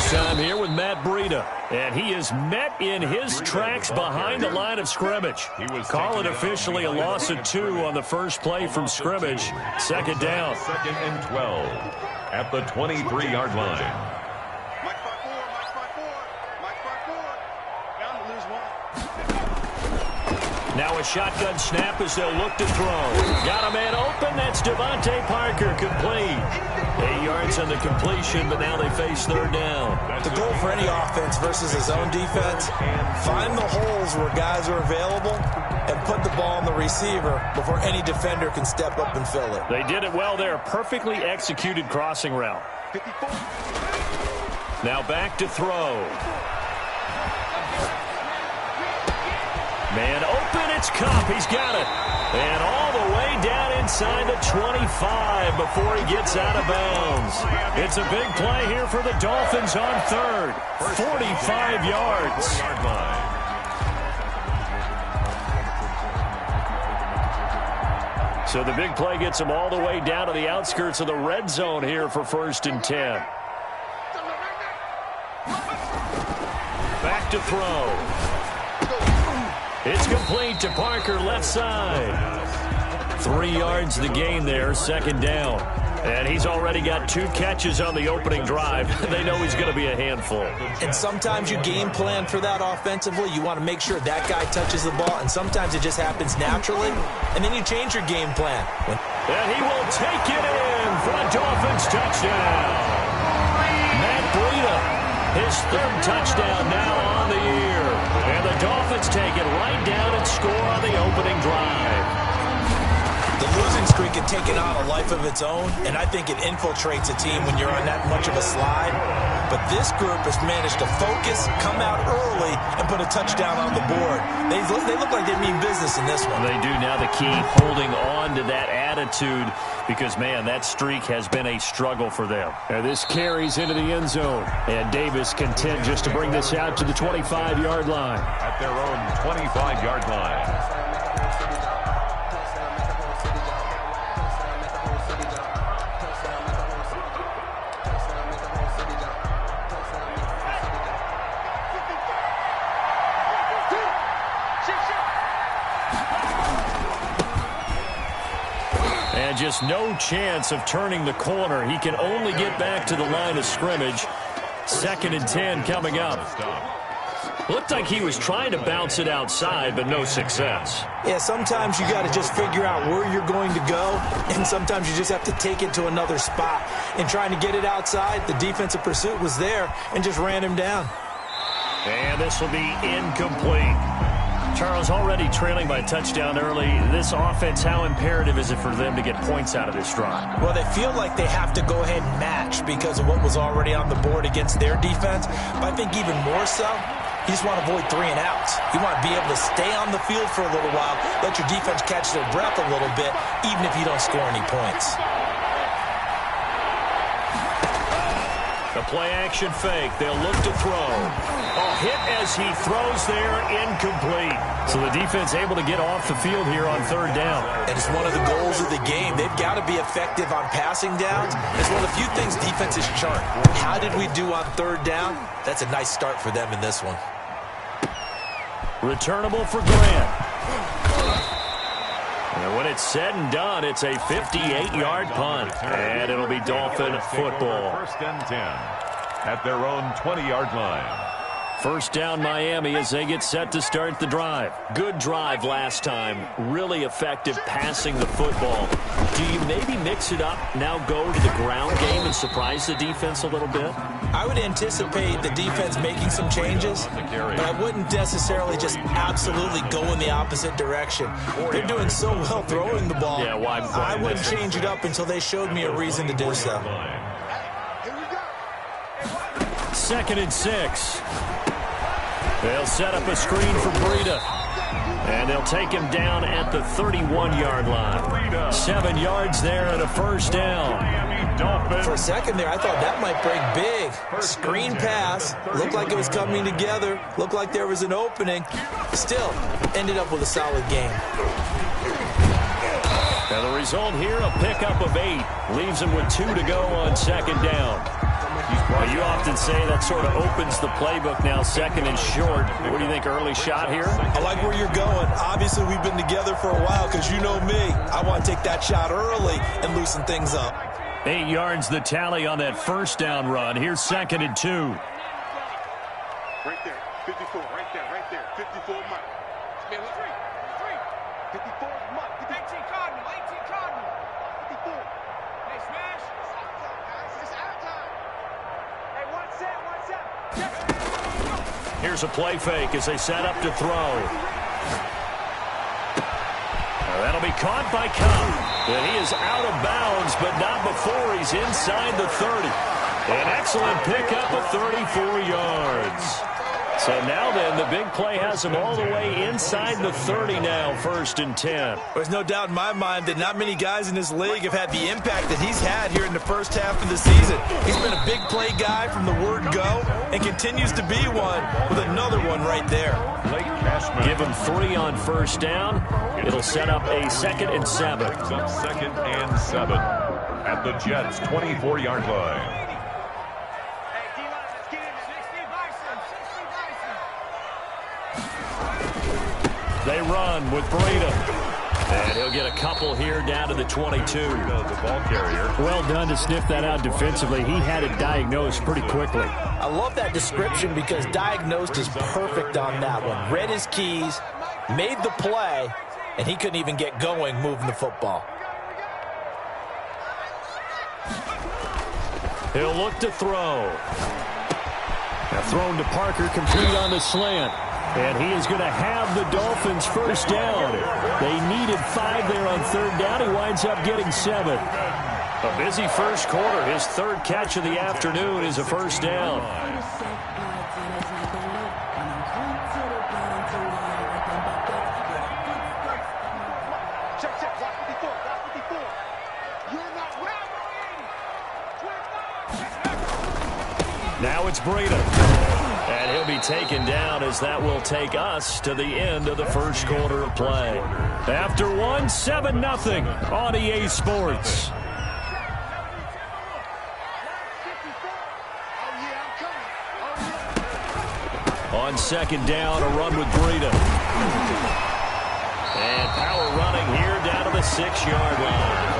Halftime here with Matt Breida. And he is met in his tracks behind the line of scrimmage. Call it officially a loss of 2 on the first play from scrimmage. Second down. 2nd and 12 at the 23-yard line. Now a shotgun snap as they'll look to throw. Got a man open. That's Devontae Parker, complete. 8 yards on the completion, but now they face third down. The goal for any offense versus his own defense, find the holes where guys are available and put the ball on the receiver before any defender can step up and fill it. They did it well there. Perfectly executed crossing route. Now back to throw. Man open, it's Cup. He's got it. And all the way down inside the 25 before he gets out of bounds. It's a big play here for the Dolphins on third. 45 yards. So the big play gets them all the way down to the outskirts of the red zone here for 1st and 10. Back to throw. It's complete to Parker, left side. 3 yards the gain there, second down. And he's already got 2 catches on the opening drive. They know he's going to be a handful. And sometimes you game plan for that offensively. You want to make sure that guy touches the ball, and sometimes it just happens naturally. And then you change your game plan. And he will take it in for a Dolphins touchdown. Matt Breida, his 3rd touchdown now on the year. And the Dolphins take it right down and score on the opening drive. The losing streak had taken on a life of its own, and I think it infiltrates a team when you're on that much of a slide. But this group has managed to focus, come out early, and put a touchdown on the board. They look like they mean business in this one. They do. Now the key, holding on to that attitude, because, man, that streak has been a struggle for them. And this carries into the end zone. And Davis content just to bring this out to the 25-yard line. At their own 25-yard line. And just no chance of turning the corner. He can only get back to the line of scrimmage. 2nd and 10 coming up. Looked like he was trying to bounce it outside, but no success. Yeah, sometimes you got to just figure out where you're going to go, and sometimes you just have to take it to another spot. In trying to get it outside, the defensive pursuit was there and just ran him down. And this will be incomplete. Charles, already trailing by a touchdown early. This offense, how imperative is it for them to get points out of this drive? Well, they feel like they have to go ahead and match because of what was already on the board against their defense. But I think even more so, you just want to avoid 3 and outs. You want to be able to stay on the field for a little while, let your defense catch their breath a little bit, even if you don't score any points. The play-action fake. They'll look to throw. A hit as he throws there, incomplete. So the defense able to get off the field here on 3rd down. And it's one of the goals of the game. They've got to be effective on passing downs. It's one of the few things defenses chart. How did we do on 3rd down? That's a nice start for them in this one. Returnable for Grant. And when it's said and done, it's a 58-yard punt. And it'll be Dolphin football. 1st and 10 at their own 20-yard line. First down Miami as they get set to start the drive. Good drive last time. Really effective passing the football. Do you maybe mix it up, now go to the ground game and surprise the defense a little bit? I would anticipate the defense making some changes, but I wouldn't necessarily just absolutely go in the opposite direction. They're doing so well throwing the ball. Yeah, why I wouldn't change it up until they showed me a reason to do so. 2nd and 6. They'll set up a screen for Breida. And they'll take him down at the 31-yard line. 7 yards there and a first down. For a second there, I thought that might break big. Screen pass. Looked like it was coming together. Looked like there was an opening. Still, ended up with a solid game. And the result here, a pickup of 8. Leaves them with 2 to go on 2nd down. Well, you often say that sort of opens the playbook now, second and short. What do you think, early shot here? I like where you're going. Obviously, we've been together for a while because you know me. I want to take that shot early and loosen things up. 8 yards the tally on that first down run. Here's second and 2. Right there, 54, right there, 54 Mike. 54 Mike. 18 Cardinal, 54. Hey, smash. It's out of time. Hey, one set. Here's a play fake as they set up to throw. That'll be caught by Cobb. And he is out of bounds, but not before he's inside the 30. An excellent pickup of 34 yards. So now then, the big play has him all the way inside the 30 now, 1st and 10. There's no doubt in my mind that not many guys in this league have had the impact that he's had here in the first half of the season. He's been a big play guy from the word go and continues to be one with another one right there. Give him 3 on first down. It'll set up a 2nd and 7. 2nd and 7 at the Jets' 24-yard line. They run with Breida. And he'll get a couple here down to the 22. The ball carrier. Well done to sniff that out defensively. He had it diagnosed pretty quickly. I love that description because diagnosed is perfect on that one. Read his keys, made the play, and he couldn't even get going moving the football. He'll look to throw. Now thrown to Parker, complete on the slant. And he is going to have the Dolphins first down. They needed 5 there on 3rd down. He winds up getting 7. A busy first quarter. His 3rd catch of the afternoon is a first down. Now it's Breida. And he'll be taken down as that will take us to the end of the first quarter of play. After 1, 7-0 on EA Sports. On 2nd down, a run with Breida. And power running here down to the 6-yard line.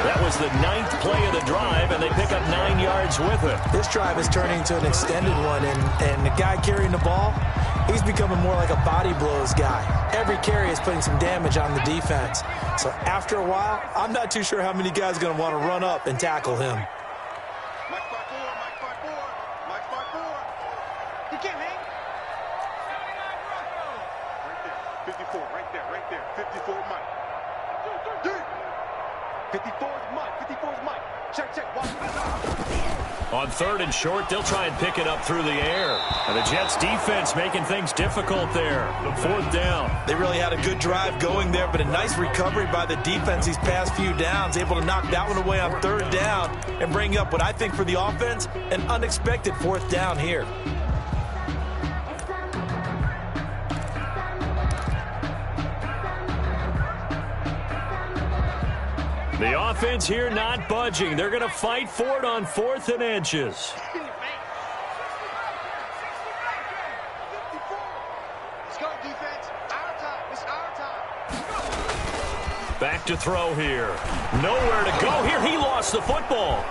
That was the 9th play of the drive, and they pick up 9 yards with it. This drive is turning into an extended one, and the guy carrying the ball, he's becoming more like a body blows guy. Every carry is putting some damage on the defense. So after a while, I'm not too sure how many guys are going to want to run up and tackle him. Mike 5-4. Mike 5-4. You can't hang. Right there. 54, right there. 54 Mike. 54 is Mike. Check. Watch. On 3rd and short, they'll try and pick it up through the air. And the Jets defense making things difficult there. 4th down. They really had a good drive going there, but a nice recovery by the defense these past few downs, able to knock that one away on 3rd down and bring up what I think for the offense, an unexpected 4th down here. The offense here not budging. They're going to fight for it on 4th and inches. Let's go, defense. Our time. It's our time. Back to throw here. Nowhere to go here. He lost the football.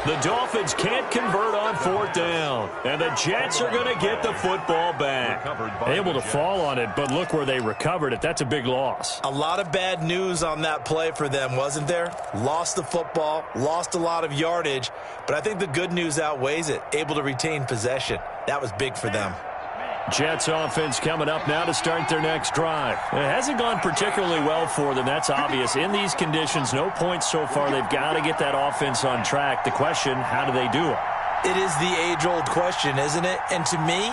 The Dolphins can't convert on 4th down. And the Jets are going to get the football back. Able to fall on it, but look where they recovered it. That's a big loss. A lot of bad news on that play for them, wasn't there? Lost the football, lost a lot of yardage, but I think the good news outweighs it. Able to retain possession. That was big for them. Jets offense coming up now to start their next drive. It hasn't gone particularly well for them. That's obvious. In these conditions, no points so far. They've got to get that offense on track. The question, how do they do it? It is the age-old question, isn't it? And to me,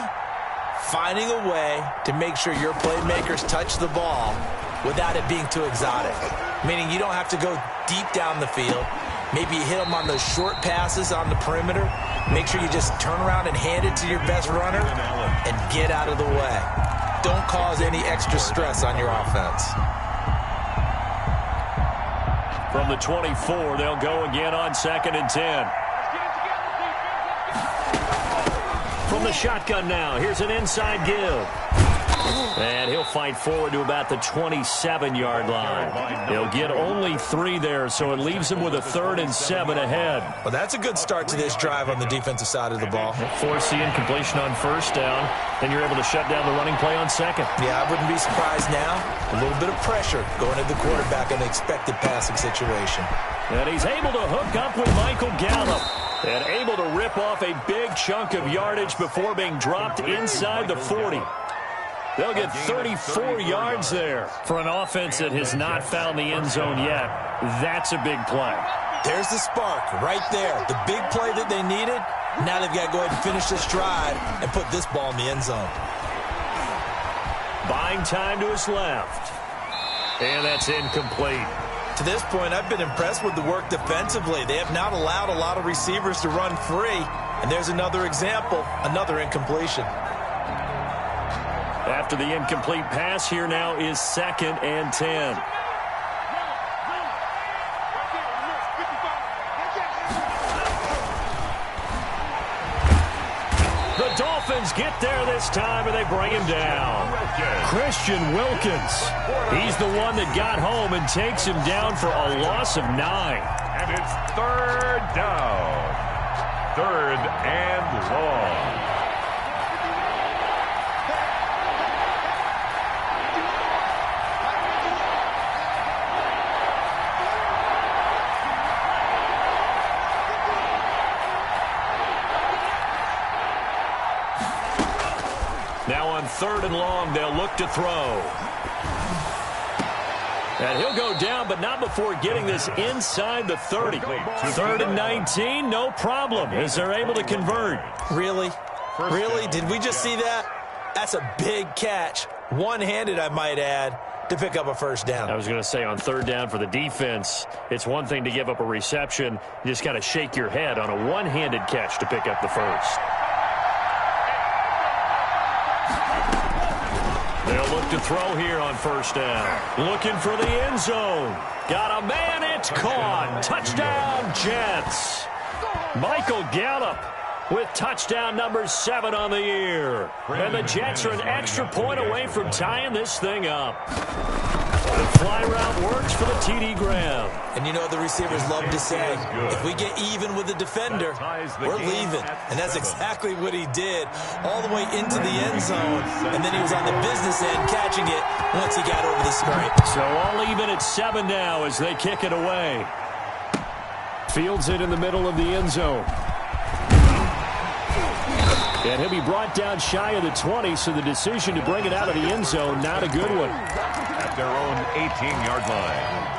finding a way to make sure your playmakers touch the ball without it being too exotic. Meaning you don't have to go deep down the field. Maybe you hit them on those short passes on the perimeter. Make sure you just turn around and hand it to your best runner and get out of the way. Don't cause any extra stress on your offense. From the 24, they'll go again on 2nd and 10. From the shotgun now, here's an inside give. And he'll fight forward to about the 27-yard line. He'll get only 3 there, so it leaves him with a 3rd and 7 ahead. Well, that's a good start to this drive on the defensive side of the ball. Force the incompletion on 1st down, then you're able to shut down the running play on 2nd. Yeah, I wouldn't be surprised now. A little bit of pressure going at the quarterback in the expected passing situation. And he's able to hook up with Michael Gallup. And able to rip off a big chunk of yardage before being dropped inside the 40. They'll get 34 yards there. For an offense that has not found the end zone yet, that's a big play. There's the spark right there. The big play that they needed. Now they've got to go ahead and finish this drive and put this ball in the end zone. Buying time to his left. And that's incomplete. To this point, I've been impressed with the work defensively. They have not allowed a lot of receivers to run free. And there's another example, another incompletion. After the incomplete pass, here now is 2nd and 10. The Dolphins get there this time, and they bring him down. Christian Wilkins. He's the one that got home and takes him down for a loss of 9. And it's 3rd down. 3rd and long. Now on 3rd and long, they'll look to throw. And he'll go down, but not before getting this inside the 30. 3rd and 19, no problem, as they're able to convert. Really? Really? Did we just see that? That's a big catch. One-handed, I might add, to pick up a 1st down. I was going to say, on 3rd down for the defense, it's one thing to give up a reception. You just got to shake your head on a one-handed catch to pick up the 1st. They'll look to throw here on 1st down. Looking for the end zone. Got a man, it's caught. Touchdown, Jets. Michael Gallup with touchdown number 7 on the year. And the Jets are an extra point away from tying this thing up. The fly route works for the TD Graham. And you know the receivers love to say, if we get even with the defender, we're leaving. And that's exactly what he did, all the way into the end zone. And then he was on the business end catching it once he got over the scrape. So all even at 7 now as they kick it away. Fields it in the middle of the end zone. And he'll be brought down shy of the 20, so the decision to bring it out of the end zone, not a good one. At their own 18-yard line.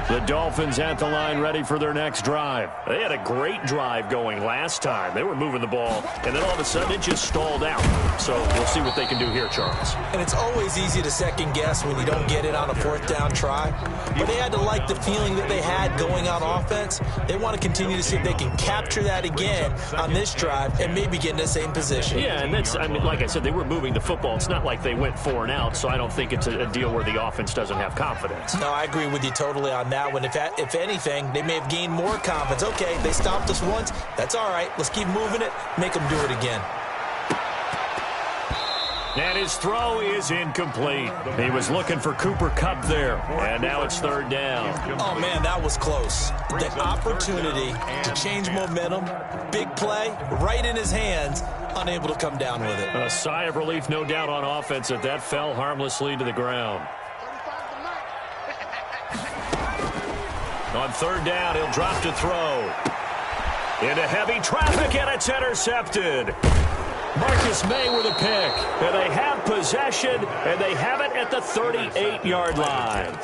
The Dolphins at the line ready for their next drive. They had a great drive going last time. They were moving the ball, and then all of a sudden it just stalled out. So we'll see what they can do here, Charles. And it's always easy to second guess when you don't get it on a 4th down try. But they had to like the feeling that they had going on offense. They want to continue to see if they can capture that again on this drive and maybe get in the same position. Yeah, and that's, I mean, like I said, they were moving the football. It's not like they went 4 and out, so I don't think it's a deal where the offense doesn't have confidence. No, I agree with you totally on that one. If anything, they may have gained more confidence. Okay, they stopped us once. That's all right. Let's keep moving it. Make them do it again. And his throw is incomplete. He was looking for Cooper Kupp there, and now it's 3rd down. Oh, man, that was close. The opportunity to change momentum, big play, right in his hands, unable to come down with it. A sigh of relief, no doubt, on offense that fell harmlessly to the ground. On 3rd down, he'll drop to throw. Into heavy traffic, and it's intercepted. Marcus May with a pick. And they have possession, and they have it at the 38-yard line.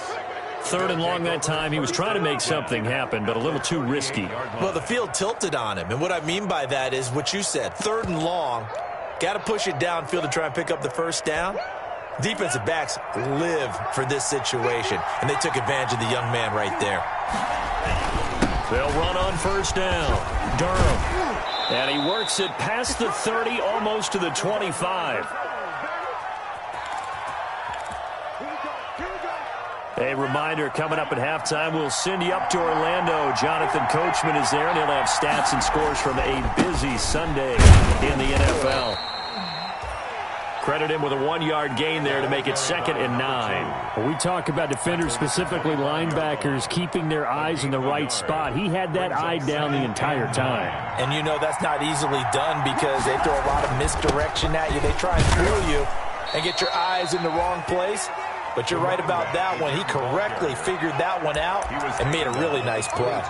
3rd and long that time. He was trying to make something happen, but a little too risky. Well, the field tilted on him, and what I mean by that is what you said. 3rd and long, got to push it downfield to try and pick up the 1st down. Defensive backs live for this situation, and they took advantage of the young man right there. They'll run on 1st down. Durham. And he works it past the 30, almost to the 25. A reminder, coming up at halftime, we'll send you up to Orlando. Jonathan Coachman is there, and he'll have stats and scores from a busy Sunday in the NFL. Credit him with a 1-yard gain there to make it 2nd and 9. When we talk about defenders, specifically linebackers, keeping their eyes in the right spot, he had that eye down the entire time. And you know that's not easily done because they throw a lot of misdirection at you. They try and fool you and get your eyes in the wrong place. But you're right about that one. He correctly figured that one out and made a really nice play.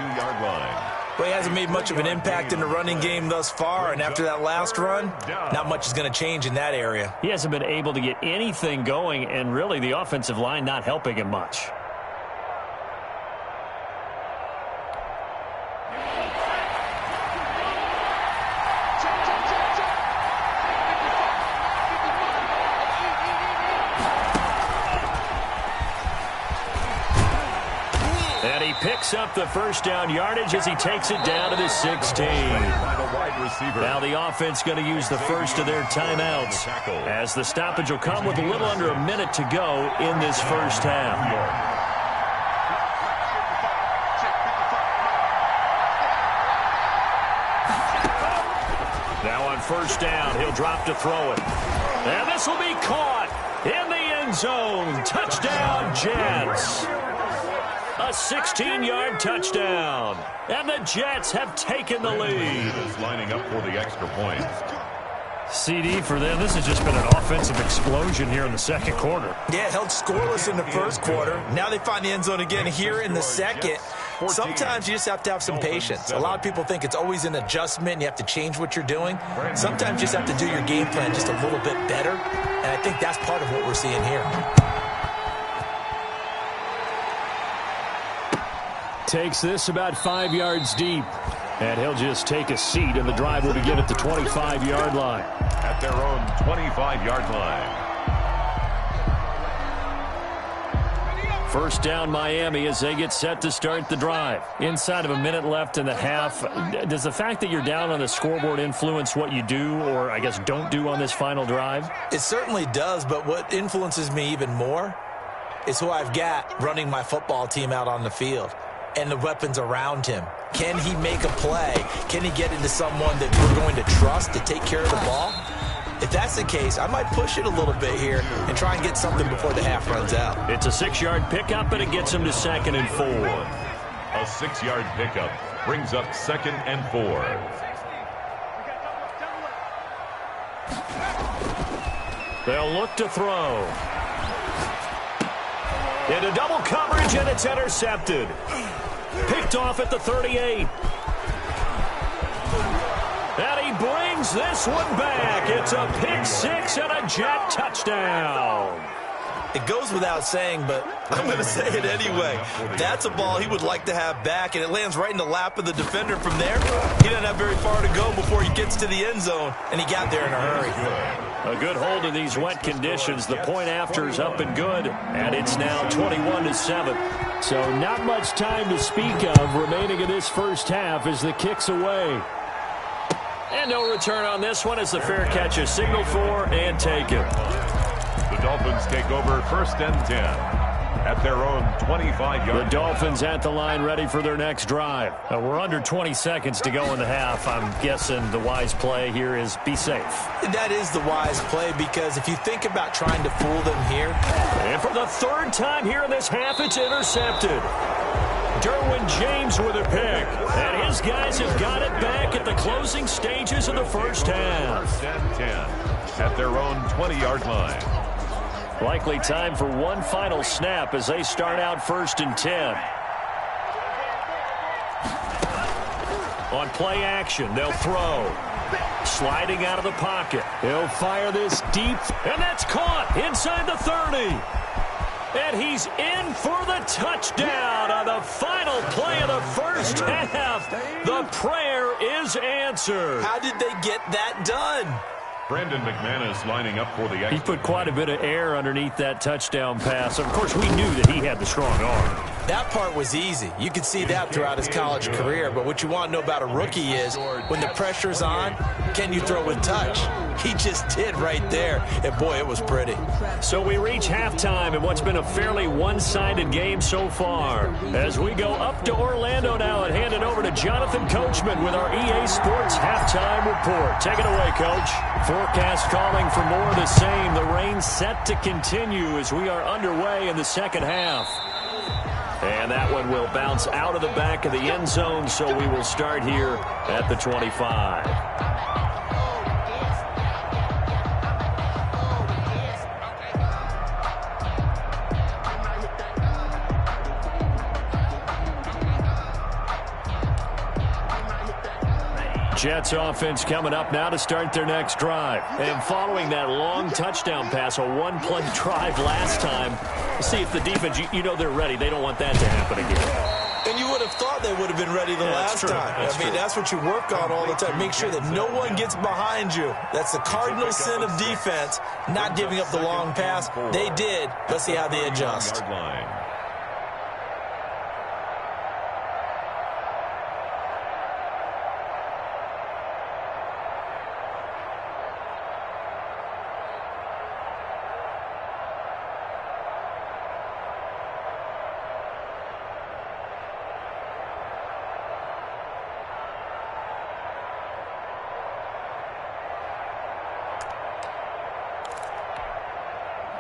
Well, he hasn't made much of an impact in the running game thus far, and after that last run, not much is going to change in that area. He hasn't been able to get anything going, and really the offensive line not helping him much. And he picks up the first down yardage as he takes it down to the 16. Now the offense going to use the first of their timeouts as the stoppage will come with a little under a minute to go in this first half. Now on first down, he'll drop to throw it. And this will be caught in the end zone. Touchdown, Jets. A 16-yard touchdown. And the Jets have taken the lead. Lining up for the extra point. CD for them, this has just been an offensive explosion here in the second quarter. Yeah, held scoreless in the first quarter. Now they find the end zone again here in the second. Sometimes you just have to have some patience. A lot of people think it's always an adjustment. You have to change what you're doing. Sometimes you just have to do your game plan just a little bit better. And I think that's part of what we're seeing here. Takes this about 5 yards deep. And he'll just take a seat, and the drive will begin at the 25-yard line. At their own 25-yard line. First down Miami as they get set to start the drive. Inside of a minute left in the half, does the fact that you're down on the scoreboard influence what you do or, I guess, don't do on this final drive? It certainly does, but what influences me even more is who I've got running my football team out on the field and the weapons around him. Can he make a play? Can he get into someone that we're going to trust to take care of the ball? If that's the case, I might push it a little bit here and try and get something before the half runs out. It's a 6-yard pickup, and it gets him to 2nd and 4. A 6-yard pickup brings up 2nd and 4. They'll look to throw. Into double coverage, and it's intercepted. Picked off at the 38. And he brings this one back. It's a pick 6 and a Jet touchdown. It goes without saying, but I'm going to say it anyway. That's a ball he would like to have back, and it lands right in the lap of the defender from there. He doesn't have very far to go before he gets to the end zone, and he got there in a hurry. A good hold of these wet conditions. The point after is up and good, and it's now 21-7. So not much time to speak of remaining in this first half as the kick's away. And no return on this one as the fair catch is signaled for and taken. The Dolphins take over 1st and 10 at their own 25-yard. The Dolphins at the line ready for their next drive. We're under 20 seconds to go in the half. I'm guessing the wise play here is be safe. That is the wise play because if you think about trying to fool them here. And for the 3rd time here in this half, it's intercepted. Derwin James with a pick. And his guys have got it back at the closing stages of the first half. 1st and 10 at their own 20-yard line. Likely time for one final snap as they start out 1st and 10. On play action, they'll throw. Sliding out of the pocket. He'll fire this deep. And that's caught inside the 30. And he's in for the touchdown on the final play of the first half. The prayer is answered. How did they get that done? Brandon McManus lining up for the extra. He put quite a bit of air underneath that touchdown pass. Of course, we knew that he had the strong arm. That part was easy. You could see that throughout his college career. But what you want to know about a rookie is when the pressure's on, can you throw with touch? He just did right there. And, boy, it was pretty. So we reach halftime in what's been a fairly one-sided game so far. As we go up to Orlando now and hand it over to Jonathan Coachman with our EA Sports Halftime Report. Take it away, Coach. Forecast calling for more of the same. The rain set to continue as we are underway in the second half. And that one will bounce out of the back of the end zone, so we will start here at the 25. Jets offense coming up now to start their next drive. And following that long touchdown pass, a one-play drive last time, see if the defense, you know they're ready. They don't want that to happen again. And you would have thought they would have been ready the last time. That's what you work on all the time. Make sure that no one gets behind you. That's the cardinal sin of defense, not giving up the long pass. They did. Let's see how they adjust.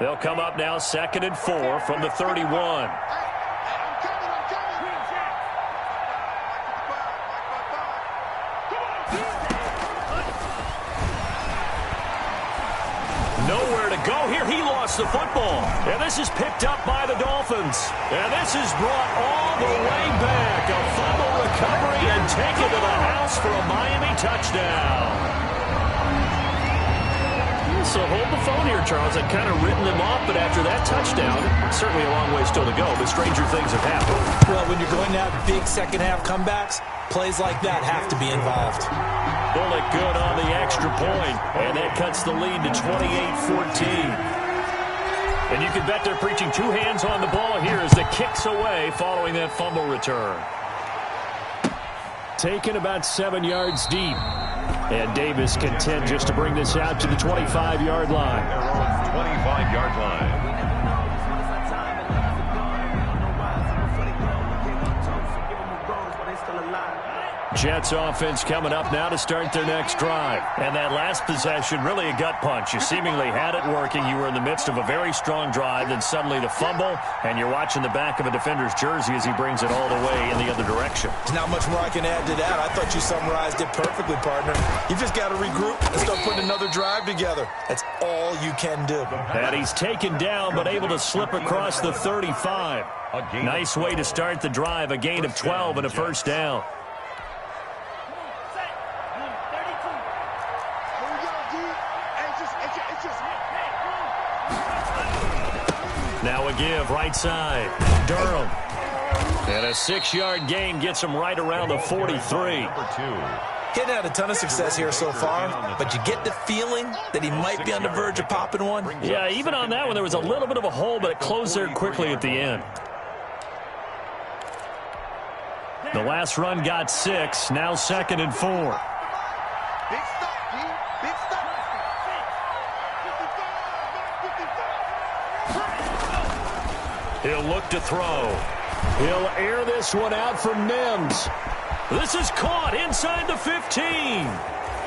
They'll come up now 2nd and 4 from the 31. Nowhere to go here. He lost the football. And this is picked up by the Dolphins. And this is brought all the way back. A fumble recovery and taken to the house for a Miami touchdown. So hold the phone here, Charles. I'd kind of written them off, but after that touchdown, certainly a long way still to go, but stranger things have happened. Well, when you're going to have big second-half comebacks, plays like that have to be involved. Bullock good on the extra point, and that cuts the lead to 28-14. And you can bet they're preaching two hands on the ball here as the kick's away following that fumble return. Taken about 7 yards deep. And Davis content just to bring this out to the 25-yard line. Their own 25-yard line. Jets offense coming up now to start their next drive. And that last possession, really a gut punch. You seemingly had it working. You were in the midst of a very strong drive, then suddenly the fumble, and you're watching the back of a defender's jersey as he brings it all the way in the other direction. There's not much more I can add to that. I thought you summarized it perfectly, partner. You just got to regroup and start putting another drive together. That's all you can do. And he's taken down, but able to slip across the 35. Nice way to start the drive, a gain of 12 and a first down. Now a give, right side. Durham. And a 6-yard gain gets him right around the 43. He's had a ton of success here so far, but you get the feeling that he might be on the verge of popping one. Yeah, even on that one, there was a little bit of a hole, but it closed there quickly at the end. The last run got 6, now 2nd and 4. Big stop, D. Big stop. He'll look to throw. He'll air this one out for Mims. This is caught inside the 15.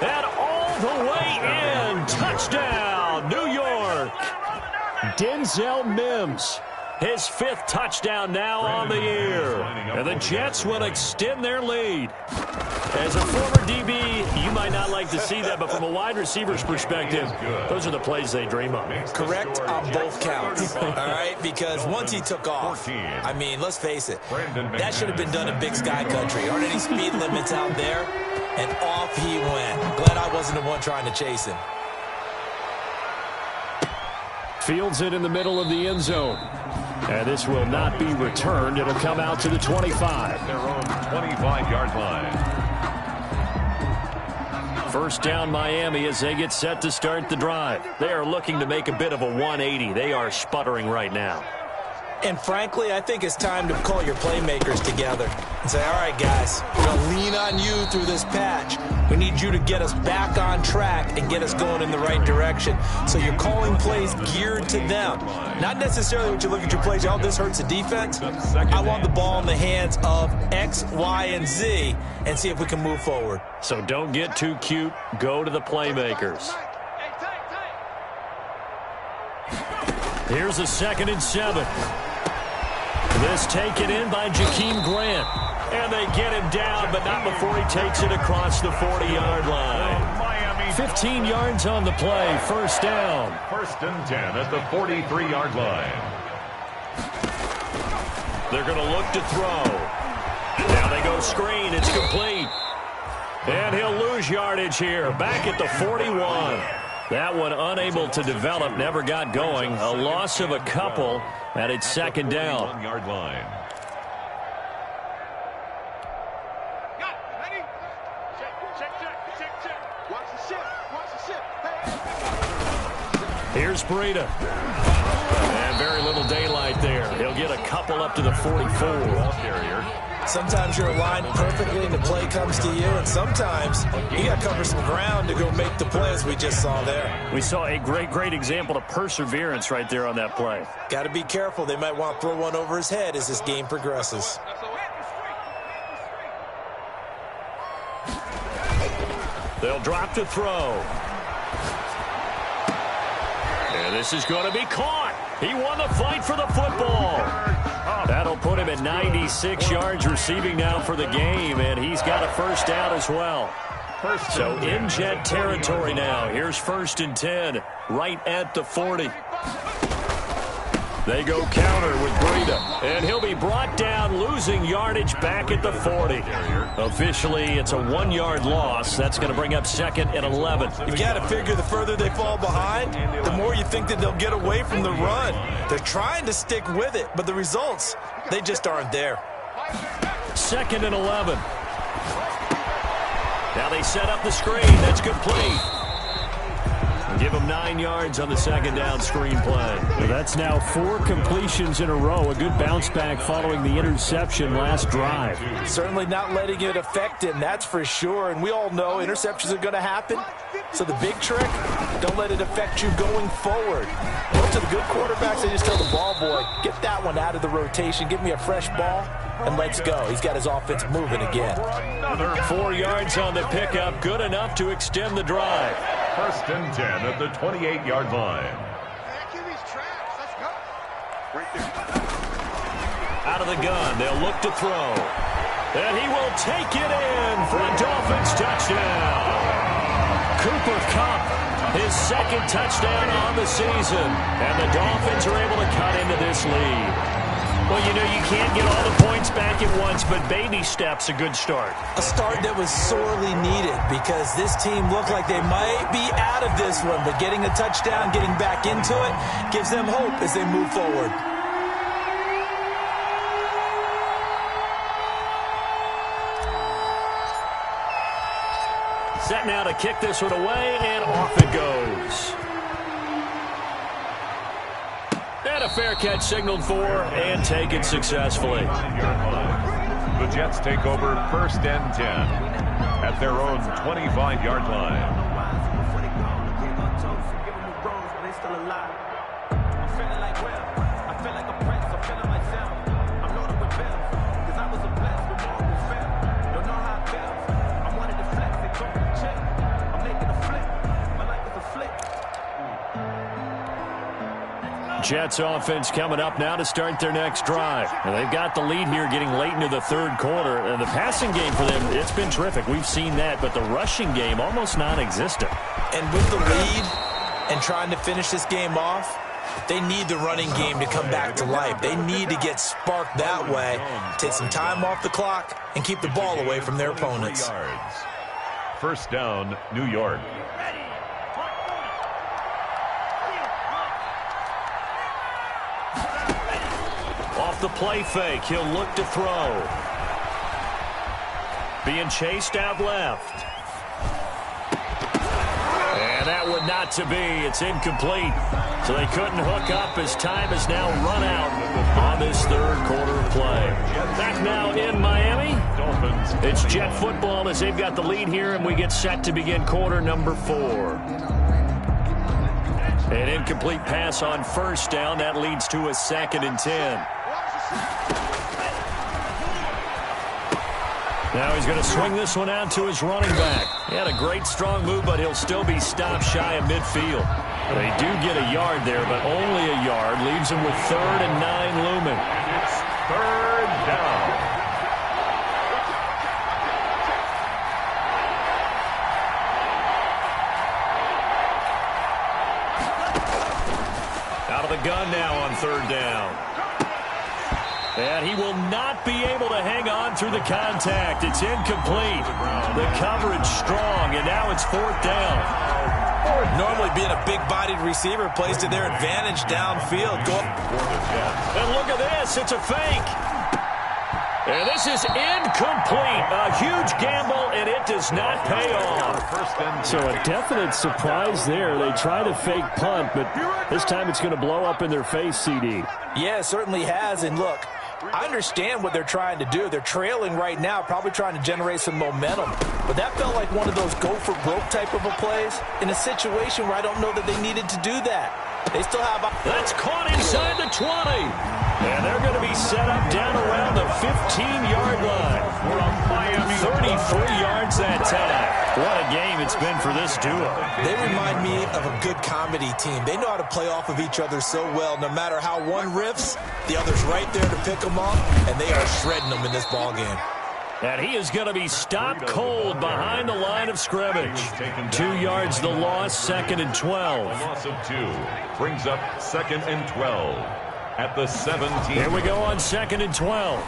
And all the way in. Touchdown, New York. Denzel Mims. His 5th touchdown now on the year. And the Jets will extend their lead. As a former DB, you might not like to see that, but from a wide receiver's perspective, those are the plays they dream of. Correct on both counts, all right? Because once he took off, I mean, let's face it, that should have been done in Big Sky Country. Aren't any speed limits out there? And off he went. Glad I wasn't the one trying to chase him. Fields it in the middle of the end zone. And this will not be returned. It'll come out to the 25. Their own 25-yard line. First down Miami as they get set to start the drive. They are looking to make a bit of a 180. They are sputtering right now. And frankly, I think it's time to call your playmakers together and say, all right, guys, we're going to lean on you through this patch. We need you to get us back on track and get us going in the right direction. So you're calling plays geared to them. Not necessarily what you look at your plays, oh, this hurts the defense. I want the ball in the hands of X, Y, and Z and see if we can move forward. So don't get too cute. Go to the playmakers. Here's a 2nd and 7. This taken in by Jakeem Grant. And they get him down, but not before he takes it across the 40-yard line. 15 yards on the play, 1st down. 1st and 10 at the 43-yard line. They're going to look to throw. Now they go screen. It's complete. And he'll lose yardage here. Back at the 41. That one unable to develop, never got going. A loss of a couple, and it's 2nd down. 1-yard line. Here's Breida. And very little daylight there. He'll get a couple up to the 44. Sometimes you're aligned perfectly and the play comes to you, and sometimes you got to cover some ground to go make the play, as we just saw there. We saw a great example of perseverance right there on that play. Got to be careful. They might want to throw one over his head as this game progresses. They'll drop to throw. And this is going to be caught. He won the fight for the football. That'll put him at 96 yards receiving now for the game, and he's got a 1st down as well. So in Jet territory now. Here's 1st and 10, right at the 40. They go counter with Breida, and he'll be brought down, losing yardage back at the 40. Officially, it's a 1-yard loss. That's going to bring up 2nd and 11. You've got to figure the further they fall behind, the more you think that they'll get away from the run. They're trying to stick with it, but the results, they just aren't there. 2nd and 11. Now they set up the screen. That's complete. Give him 9 yards on the 2nd down screen play. Well, that's now 4 completions in a row. A good bounce back following the interception last drive. Certainly not letting it affect him, that's for sure. And we all know interceptions are going to happen. So the big trick, don't let it affect you going forward. Most of the good quarterbacks, they just tell the ball boy, get that one out of the rotation, give me a fresh ball, and let's go. He's got his offense moving again. 4 yards on the pickup, good enough to extend the drive. 1st and 10 at the 28-yard line. Out of the gun, they'll look to throw. And he will take it in for a Dolphins touchdown. Cooper Kupp, his 2nd touchdown on the season. And the Dolphins are able to cut into this lead. Well, you know, you can't get all the points back at once, but baby steps, a good start. A start that was sorely needed because this team looked like they might be out of this one, but getting a touchdown, getting back into it, gives them hope as they move forward. Set now to kick this one away, and off it goes. And a fair catch signaled for and taken successfully. The Jets take over 1st and 10 at their own 25-yard line. Jets offense coming up now to start their next drive. And they've got the lead here getting late into the 3rd quarter. And the passing game for them, it's been terrific. We've seen that, but the rushing game almost non-existent. And with the lead and trying to finish this game off, they need the running game to come back to life. They need to get sparked that way, take some time off the clock, and keep the ball away from their opponents. 1st down, New York. Off the play fake, he'll look to throw. Being chased out left. And And that would not to be. It's incomplete. So they couldn't hook up as time has now run out on this third quarter play. Back now in Miami. It's Jet football as they've got the lead here, and we get set to begin quarter number 4. An incomplete pass on first down. That leads to a 2nd and 10. Now he's going to swing this one out to his running back. He had a great strong move, but he'll still be stopped shy of midfield. They do get a yard there, but only a yard. Leaves him with 3rd and 9 looming. It's 3rd down. Out of the gun now on 3rd down. And he will not be able to hang on through the contact. It's incomplete. The coverage strong, and now it's 4th down. Normally being a big-bodied receiver plays to their advantage downfield. And look at this. It's a fake. And this is incomplete. A huge gamble, and it does not pay off. So a definite surprise there. They try to fake punt, but this time it's going to blow up in their face, CD. Yeah, it certainly has. And look, I understand what they're trying to do. They're trailing right now, probably trying to generate some momentum. But that felt like one of those go-for-broke type of a plays in a situation where I don't know that they needed to do that. They still have... That's caught inside the 20. And they're going to be set up down around the 15-yard line. 33 yards that time. What a game it's been for this duo. They remind me of a good comedy team. They know how to play off of each other so well. No matter how one riffs, the other's right there to pick them up, and they are shredding them in this ballgame. And he is going to be stopped cold behind the line of scrimmage. 2 yards the loss, 2nd and 12. A loss of 2 brings up 2nd and 12 at the 17. Here we go on 2nd and 12.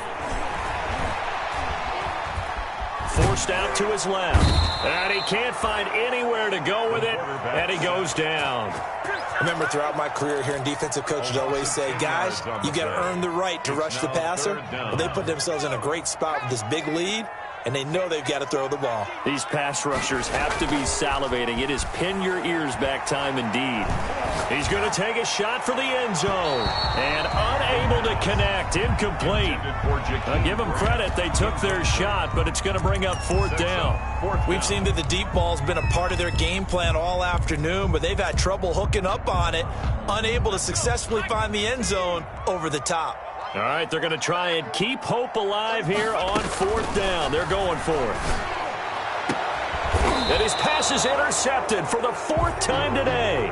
Forced out to his left. And he can't find anywhere to go with it, and he goes down. Remember, throughout my career here in defensive coaches always say, guys, you got to earn the right to rush the passer. Well, they put themselves in a great spot with this big lead, and they know they've got to throw the ball. These pass rushers have to be salivating. It is pin your ears back time indeed. He's going to take a shot for the end zone. And unable to connect. Incomplete. I'll give them credit. They took their shot, but it's going to bring up 4th down. We've seen that the deep ball's been a part of their game plan all afternoon, but they've had trouble hooking up on it, unable to successfully find the end zone over the top. All right, they're going to try and keep hope alive here on 4th down. They're going for it. And his pass is intercepted for the 4th time today.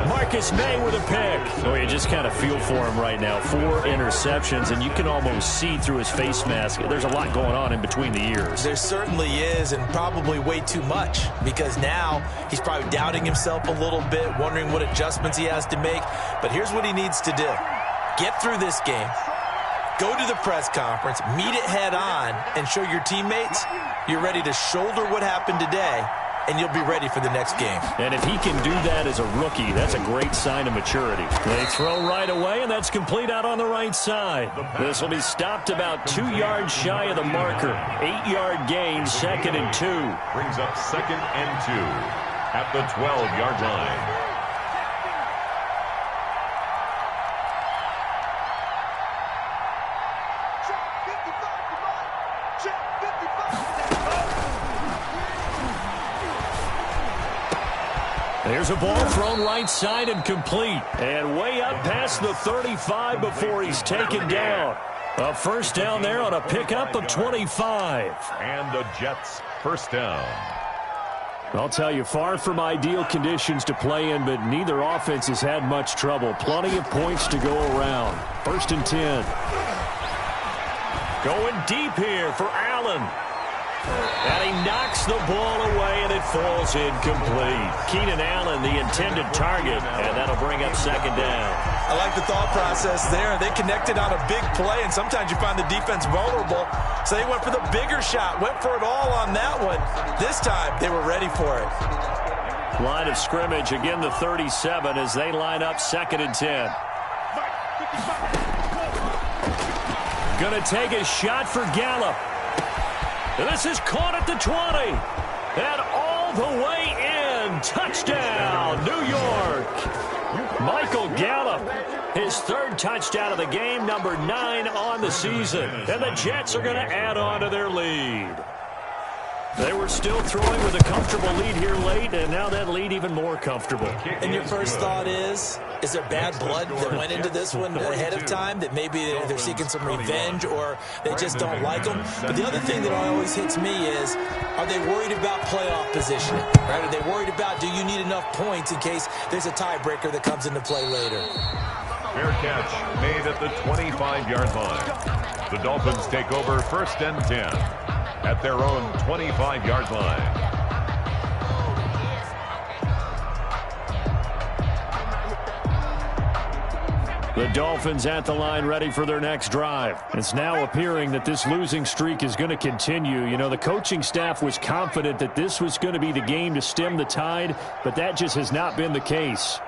Marcus May with a pick. Oh, you just kind of feel for him right now. 4 interceptions, and you can almost see through his face mask. There's a lot going on in between the ears. There certainly is, and probably way too much, because now he's probably doubting himself a little bit, wondering what adjustments he has to make. But here's what he needs to do. Get through this game. Go to the press conference, meet it head on, and show your teammates you're ready to shoulder what happened today, and you'll be ready for the next game. And if he can do that as a rookie, that's a great sign of maturity. They throw right away, and that's complete out on the right side. This will be stopped about 2 yards shy of the marker. 8-yard gain, 2nd and 2. Brings up 2nd and 2 at the 12-yard line. There's a ball thrown right side and complete. And way up past the 35 before he's taken down. A 1st down there on a pickup of 25. And the Jets 1st down. I'll tell you, far from ideal conditions to play in, but neither offense has had much trouble. Plenty of points to go around. 1st and 10. Going deep here for Allen. And he knocks the ball away, and it falls incomplete. Keenan Allen, the intended target, and that'll bring up 2nd down. I like the thought process there. They connected on a big play, and sometimes you find the defense vulnerable. So they went for the bigger shot, went for it all on that one. This time, they were ready for it. Line of scrimmage, again the 37 as they line up 2nd and 10. Going to take a shot for Gallup. And this is caught at the 20. And all the way in. and touchdown, New York. Michael Gallup, his third touchdown of the game, number 9 on the season. And the Jets are going to add on to their lead. They were still throwing with a comfortable lead here late, and now that lead even more comfortable. And your first thought is there bad blood that went into this one ahead of time, that maybe they're seeking some revenge or they just don't like them? But the other thing that always hits me is, are they worried about playoff positioning? Right? Are they worried about, do you need enough points in case there's a tiebreaker that comes into play later? Fair catch made at the 25-yard line. The Dolphins take over 1st and 10 at their own 25-yard line. The Dolphins at the line, ready for their next drive. It's now appearing that this losing streak is going to continue. You know, the coaching staff was confident that this was going to be the game to stem the tide, but that just has not been the case.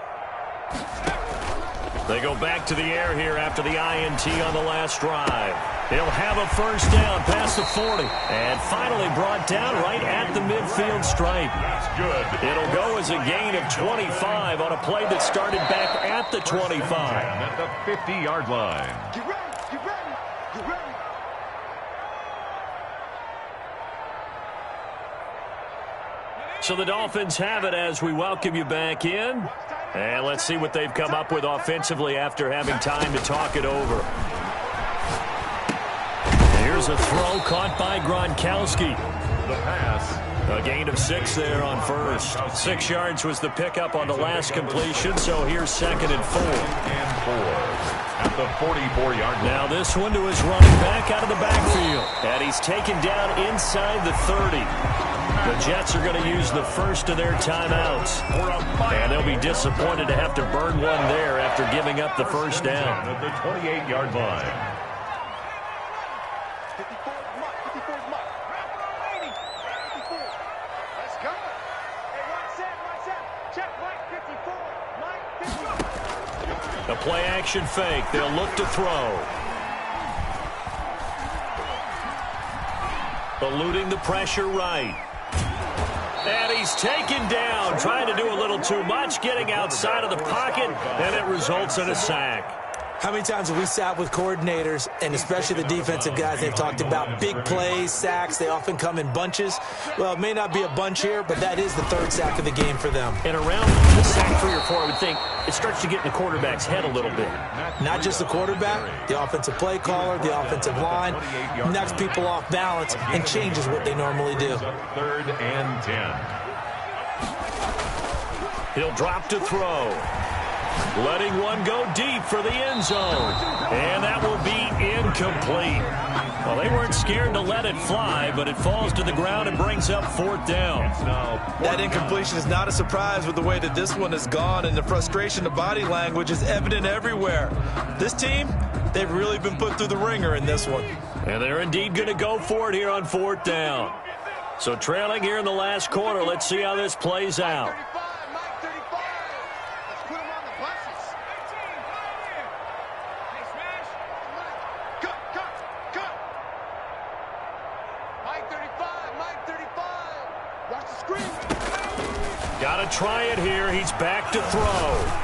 They go back to the air here after the INT on the last drive. He'll have a first down past the 40. And finally brought down right at the midfield stripe. That's good. It'll go as a gain of 25 on a play that started back at the 25. At the 50-yard line. Get ready, get ready, get ready. So the Dolphins have it as we welcome you back in. And let's see what they've come up with offensively after having time to talk it over. Here's a throw caught by Gronkowski. The pass. A gain of 6 there on first. 6 yards was the pickup on the last completion, so here's 2nd and 4. And 4 at the 44-yard line. Now this one to his running back out of the backfield. And he's taken down inside the 30. The Jets are going to use the first of their timeouts. And they'll be disappointed to have to burn one there after giving up the first down. At the 28-yard line. 54 is Mike. 54. Let's go. Hey, one set. Check Mike 54. Mike 54. A play action fake. They'll look to throw. Eluding the pressure right. And he's taken down, trying to do a little too much, getting outside of the pocket, and it results in a sack. How many times have we sat with coordinators, and especially the defensive guys, they've talked about big plays, sacks. They often come in bunches. Well, it may not be a bunch here, but that is the 3rd sack of the game for them. And around the sack 3 or 4, I would think it starts to get in the quarterback's head a little bit. Not just the quarterback, the offensive play caller, the offensive line, knocks people off balance and changes what they normally do. 3rd and 10. He'll drop to throw. Letting one go deep for the end zone. And that will be incomplete. Well, they weren't scared to let it fly, but it falls to the ground and brings up 4th down. That incompletion is not a surprise with the way that this one has gone, and the frustration, the body language is evident everywhere. This team, they've really been put through the ringer in this one. And they're indeed going to go for it here on 4th down. So trailing here in the last quarter, let's see how this plays out. Mike 35. Let's put him on the buses. 18, right here. Hey, smash. Cut. Mike 35. Watch the screen. Got to try it here. He's back to throw.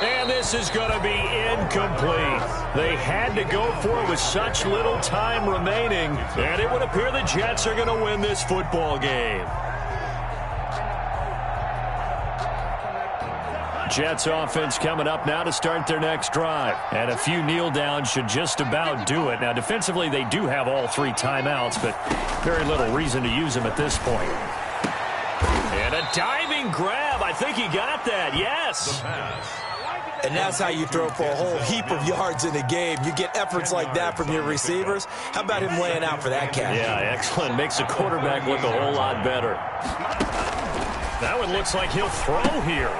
And this is going to be incomplete. They had to go for it with such little time remaining, and it would appear the Jets are going to win this football game. Jets offense coming up now to start their next drive. And a few kneel downs should just about do it. Now, defensively, they do have all 3 timeouts, but very little reason to use them at this point. And a diving grab. I think he got that. Yes. And that's how you throw for a whole heap of yards in a game. You get efforts like that from your receivers. How about him laying out for that catch? Yeah, excellent. Makes the quarterback look a whole lot better. That one looks like he'll throw here.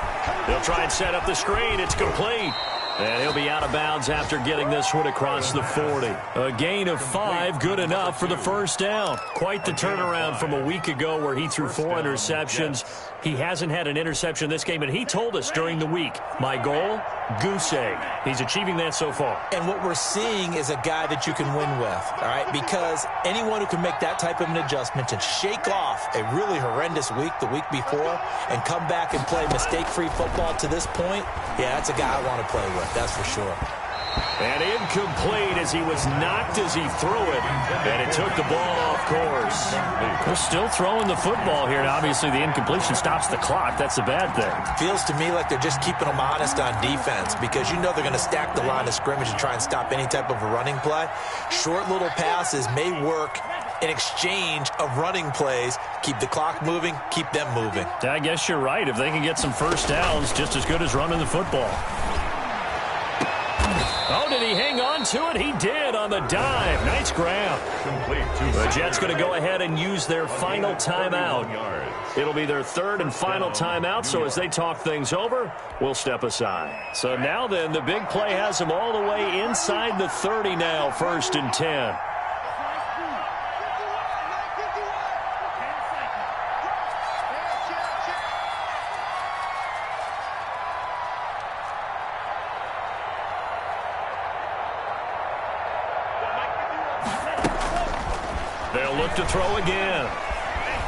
They'll try and set up the screen. It's complete. And he'll be out of bounds after getting this one across the 40. A gain of 5, good enough for the first down. Quite the turnaround from a week ago where he threw 4 interceptions. He hasn't had an interception this game, and he told us during the week, my goal, goose egg. He's achieving that so far. And what we're seeing is a guy that you can win with, all right? Because anyone who can make that type of an adjustment and shake off a really horrendous week the week before and come back and play mistake-free football to this point, yeah, that's a guy I want to play with, that's for sure. And incomplete as he was knocked as he threw it. And it took the ball off course. They're still throwing the football here. And obviously, the incompletion stops the clock. That's a bad thing. Feels to me like they're just keeping them honest on defense because you know they're going to stack the line of scrimmage and try and stop any type of a running play. Short little passes may work in exchange of running plays. Keep the clock moving, keep them moving. I guess you're right. If they can get some first downs, just as good as running the football. Oh, did he hang on to it? He did on the dive. Nice grab. The Jets going to go ahead and use their final timeout. It'll be their third and final timeout, so as they talk things over, we'll step aside. So now then, the big play has them all the way inside the 30 now, 1st and 10. They'll look to throw again.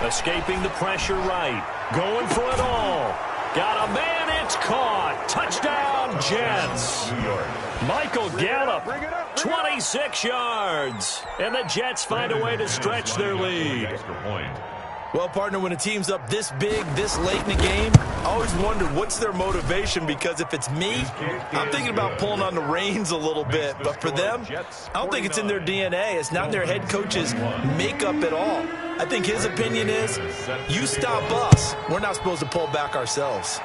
Escaping the pressure right. Going for it all. Got a man, it's caught. Touchdown, Jets. Michael Gallup, 26 yards. And the Jets find a way to stretch their lead. Well, partner, when a team's up this big, this late in the game, I always wonder what's their motivation, because if it's me, I'm thinking about pulling on the reins a little bit. But for them, I don't think it's in their DNA. It's not in their head coach's makeup at all. I think his opinion is, you stop us. We're not supposed to pull back ourselves.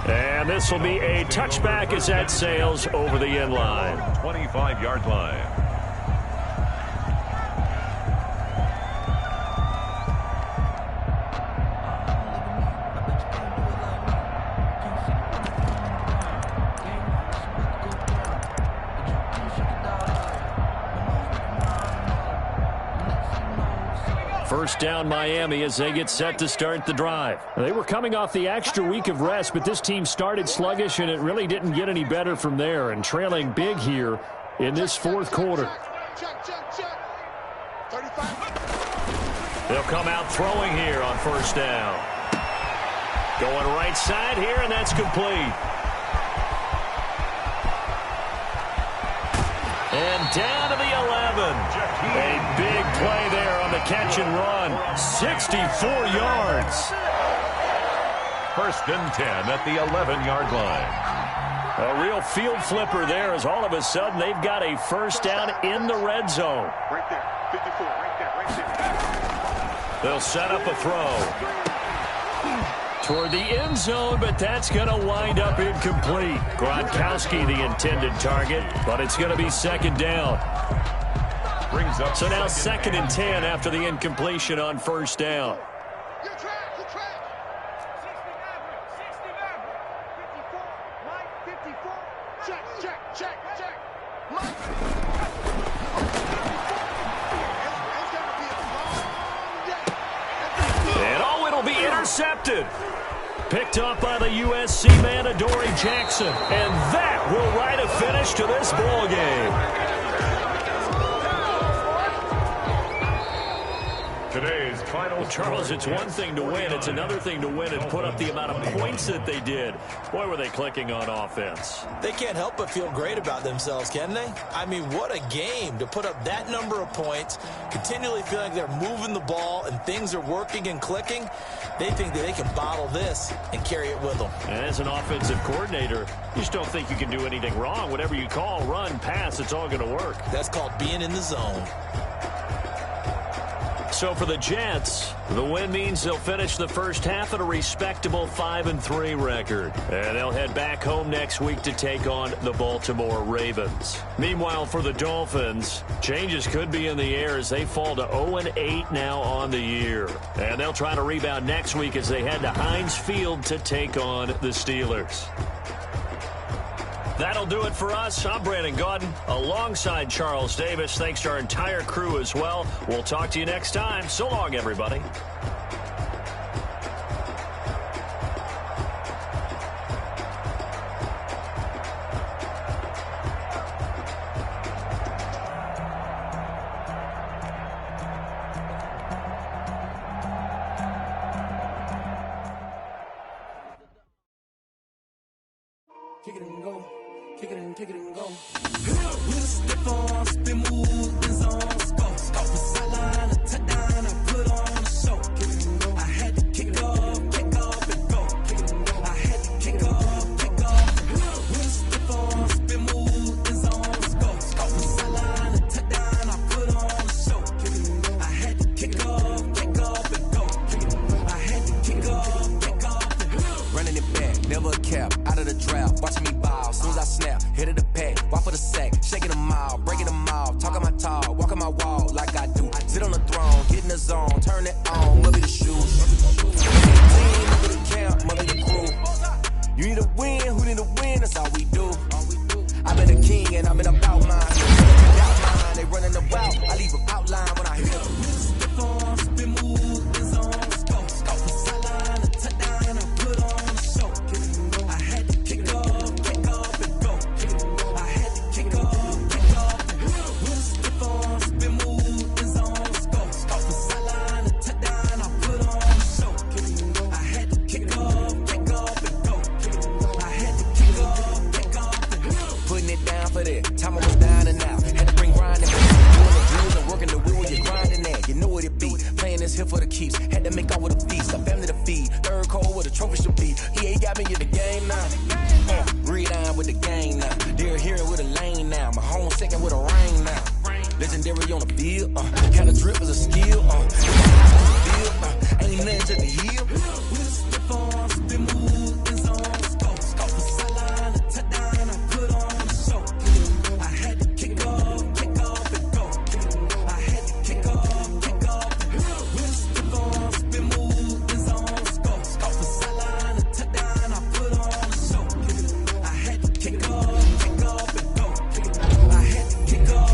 And this will be a touchback as that sails over the end line. 25-yard line. First down, Miami, as they get set to start the drive. They were coming off the extra week of rest, but this team started sluggish, and it really didn't get any better from there, and trailing big here in this fourth quarter. They'll come out throwing here on first down. Going right side here, and that's complete. And down to the 11. A big play there on the catch and run. 64 yards. 1st and 10 at the 11-yard line. A real field flipper there, as all of a sudden they've got a first down in the red zone. Right there. 54, right there. They'll set up a throw toward the end zone, but that's going to wind up incomplete. Gronkowski the intended target, but it's going to be 2nd down. Brings up so now 2nd and 10 after the incompletion on first down. Good track, good track. 60 54, Mike, 54. Check. Mike. It's going to be a long day. And it'll be intercepted. Picked up by the USC man, Adoree Jackson. And that will write a finish to this ball game. Today's final. Well, Charles, it's one thing to win. It's another thing to win and put up the amount of points that they did. Boy, were they clicking on offense. They can't help but feel great about themselves, can they? I mean, what a game to put up that number of points, continually feeling like they're moving the ball and things are working and clicking. They think that they can bottle this and carry it with them. And as an offensive coordinator, you just don't think you can do anything wrong. Whatever you call, run, pass, it's all going to work. That's called being in the zone. So for the Jets, the win means they'll finish the first half at a respectable 5-3 record. And they'll head back home next week to take on the Baltimore Ravens. Meanwhile, for the Dolphins, changes could be in the air as they fall to 0-8 now on the year. And they'll try to rebound next week as they head to Heinz Field to take on the Steelers. That'll do it for us. I'm Brandon Gaudin alongside Charles Davis. Thanks to our entire crew as well. We'll talk to you next time. So long, everybody. Kick it and go. Kick it and kick it and go. With a stiff on, spin move, and zone, go. Off the sideline, a touchdown, I put on a show. Kick it and go. I had to kick off and go. Kick it and go. I had to kick off and go. With a stiff on, spin move, and zone, go. Off the sideline, a touchdown, I put on a show. Kick it and go. I had to kick off and go. Kick it and go. I had to kick off and go. Running it back, never a cap, out of the draft, watching me ball. Soon as I snap, hit of the pack, walk for the sack, shaking them all, breaking them all, talking my talk, walking my wall like I do. Sit on the throne, get in the zone, turn it on, move the shoes. Team, move the camp, move the crew. You need a win, who need a win? That's all we do. I've been a king and I've been about mine. They running the route, I leave them outline when I hit them. Step on, spin move, and zone, go. Off the sideline, a touchdown, I put on a show. I had to kick off and go. I had to kick off and go. With a step on, spin move, and zone, go. Off the sideline, a touchdown, I put on a show. I had to kick off and go. I had to kick off and go. Putting it down for that, time I was down and out. Had to bring grinding back. Doing the drills and working the wheel, you're grinding at. You know what it be. Playing this here for the keeps. Had to make out with a feast. A family to feed. Third cold with a trophy should be. EA got me in the game now. Read on with the game now. They're here with a lane now. My home second with a rain now. Legendary on the field. Kind of drip is a skill. Ain't nothing to the heel. With a step on, spin move, and zone, go. Off the sideline, a touchdown, I put on a show. I had to kick off and go. I had to kick off and go. With a step on, spin move, and zone, go. Off the sideline, a touchdown, I put on a show. I had to kick off and go. I had to kick off.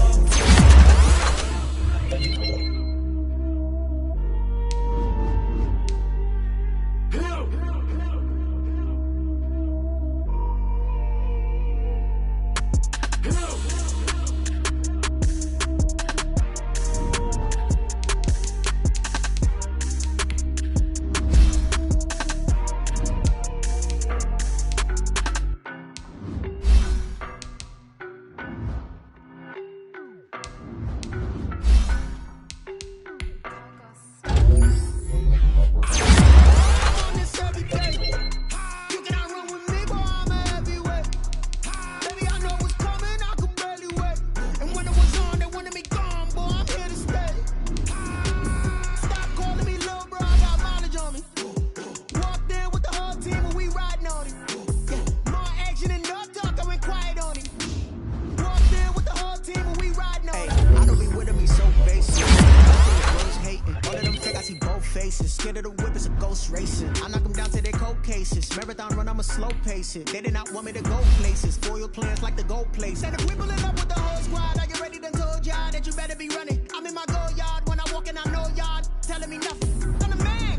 Scared of the whip, it's a ghost racing. I knock them down to their cold cases. Marathon run, I'ma slow pace it. They did not want me to go places. Foil plans like the gold place. And if we pulling up with the whole squad, I get ready to told y'all that you better be running. I'm in my go yard when I walk in, I know y'all telling me nothing. I'm the man.